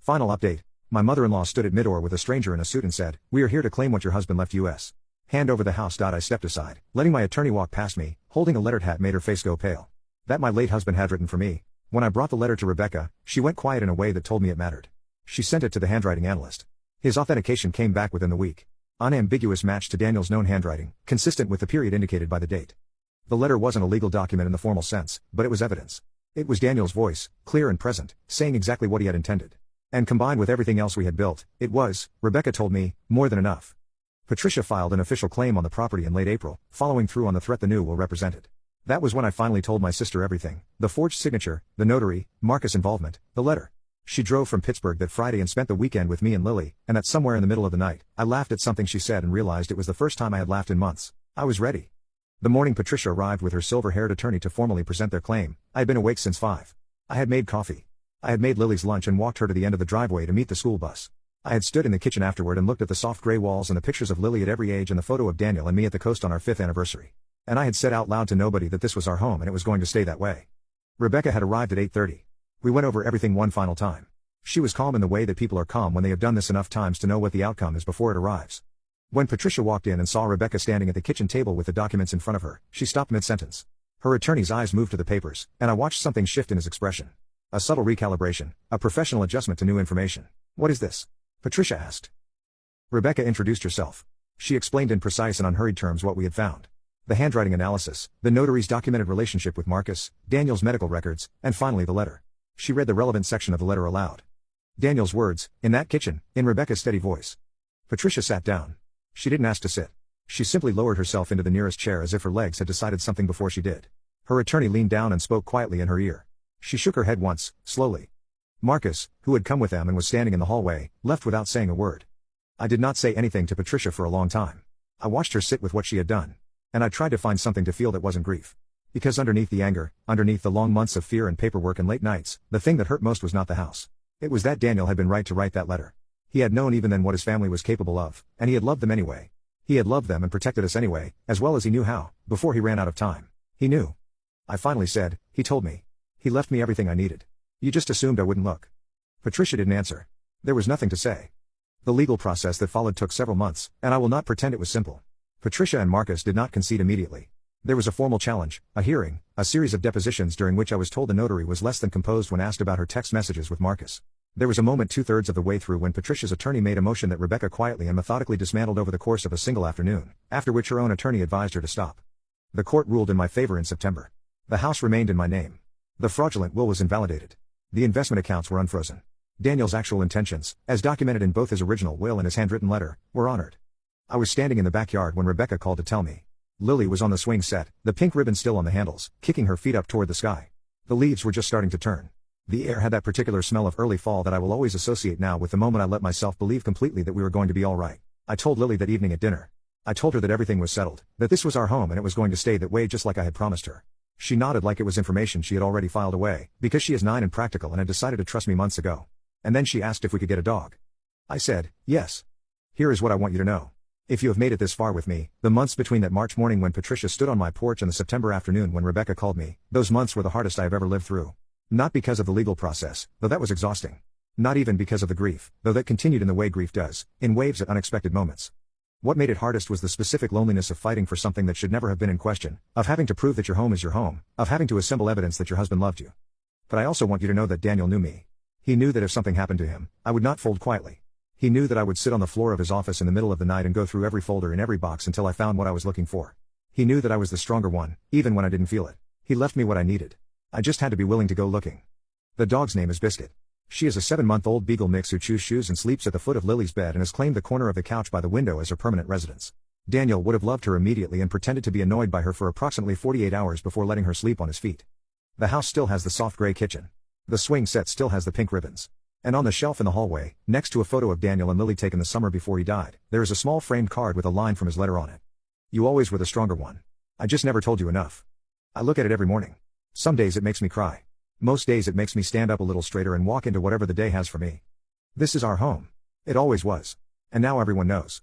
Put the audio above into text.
Final update. My mother-in-law stood at mid-door with a stranger in a suit and said, "We are here to claim what your husband left U.S. Hand over the house." I stepped aside, letting my attorney walk past me, holding a lettered hat made her face go pale. That my late husband had written for me. When I brought the letter to Rebecca, she went quiet in a way that told me it mattered. She sent it to the handwriting analyst. His authentication came back within the week. Unambiguous match to Daniel's known handwriting, consistent with the period indicated by the date. The letter wasn't a legal document in the formal sense, but it was evidence. It was Daniel's voice, clear and present, saying exactly what he had intended. And combined with everything else we had built, it was, Rebecca told me, more than enough. Patricia filed an official claim on the property in late April, following through on the threat the new will represented. That was when I finally told my sister everything: the forged signature, the notary, Marcus' involvement, the letter. She drove from Pittsburgh that Friday and spent the weekend with me and Lily, and that somewhere in the middle of the night, I laughed at something she said and realized it was the first time I had laughed in months. I was ready. The morning Patricia arrived with her silver-haired attorney to formally present their claim, I had been awake since 5. I had made coffee. I had made Lily's lunch and walked her to the end of the driveway to meet the school bus. I had stood in the kitchen afterward and looked at the soft gray walls and the pictures of Lily at every age and the photo of Daniel and me at the coast on our 5th anniversary. And I had said out loud to nobody that this was our home and it was going to stay that way. Rebecca had arrived at 8:30. We went over everything one final time. She was calm in the way that people are calm when they have done this enough times to know what the outcome is before it arrives. When Patricia walked in and saw Rebecca standing at the kitchen table with the documents in front of her, she stopped mid-sentence. Her attorney's eyes moved to the papers, and I watched something shift in his expression. A subtle recalibration, a professional adjustment to new information. "What is this?" Patricia asked. Rebecca introduced herself. She explained in precise and unhurried terms what we had found. The handwriting analysis, the notary's documented relationship with Marcus, Daniel's medical records, and finally the letter. She read the relevant section of the letter aloud. Daniel's words, "in that kitchen," in Rebecca's steady voice. Patricia sat down. She didn't ask to sit. She simply lowered herself into the nearest chair as if her legs had decided something before she did. Her attorney leaned down and spoke quietly in her ear. She shook her head once, slowly. Marcus, who had come with them and was standing in the hallway, left without saying a word. I did not say anything to Patricia for a long time. I watched her sit with what she had done. And I tried to find something to feel that wasn't grief. Because underneath the anger, underneath the long months of fear and paperwork and late nights, the thing that hurt most was not the house. It was that Daniel had been right to write that letter. He had known even then what his family was capable of, and he had loved them anyway. He had loved them and protected us anyway, as well as he knew how, before he ran out of time. He knew. I finally said, "He told me. He left me everything I needed. You just assumed I wouldn't look." Patricia didn't answer. There was nothing to say. The legal process that followed took several months, and I will not pretend it was simple. Patricia and Marcus did not concede immediately. There was a formal challenge, a hearing, a series of depositions during which I was told the notary was less than composed when asked about her text messages with Marcus. There was a moment 2/3 of the way through when Patricia's attorney made a motion that Rebecca quietly and methodically dismantled over the course of a single afternoon, after which her own attorney advised her to stop. The court ruled in my favor in September. The house remained in my name. The fraudulent will was invalidated. The investment accounts were unfrozen. Daniel's actual intentions, as documented in both his original will and his handwritten letter, were honored. I was standing in the backyard when Rebecca called to tell me. Lily was on the swing set, the pink ribbon still on the handles, kicking her feet up toward the sky. The leaves were just starting to turn. The air had that particular smell of early fall that I will always associate now with the moment I let myself believe completely that we were going to be all right. I told Lily that evening at dinner. I told her that everything was settled, that this was our home and it was going to stay that way just like I had promised her. She nodded like it was information she had already filed away, because she is 9 and practical and had decided to trust me months ago. And then she asked if we could get a dog. I said, yes. Here is what I want you to know. If you have made it this far with me, the months between that March morning when Patricia stood on my porch and the September afternoon when Rebecca called me, those months were the hardest I have ever lived through. Not because of the legal process, though that was exhausting. Not even because of the grief, though that continued in the way grief does, in waves at unexpected moments. What made it hardest was the specific loneliness of fighting for something that should never have been in question, of having to prove that your home is your home, of having to assemble evidence that your husband loved you. But I also want you to know that Daniel knew me. He knew that if something happened to him, I would not fold quietly. He knew that I would sit on the floor of his office in the middle of the night and go through every folder in every box until I found what I was looking for. He knew that I was the stronger one, even when I didn't feel it. He left me what I needed. I just had to be willing to go looking. The dog's name is Biscuit. She is a 7-month-old beagle mix who chews shoes and sleeps at the foot of Lily's bed and has claimed the corner of the couch by the window as her permanent residence. Daniel would have loved her immediately and pretended to be annoyed by her for approximately 48 hours before letting her sleep on his feet. The house still has the soft gray kitchen. The swing set still has the pink ribbons. And on the shelf in the hallway, next to a photo of Daniel and Lily taken the summer before he died, there is a small framed card with a line from his letter on it. You always were the stronger one. I just never told you enough. I look at it every morning. Some days it makes me cry. Most days it makes me stand up a little straighter and walk into whatever the day has for me. This is our home. It always was. And now everyone knows.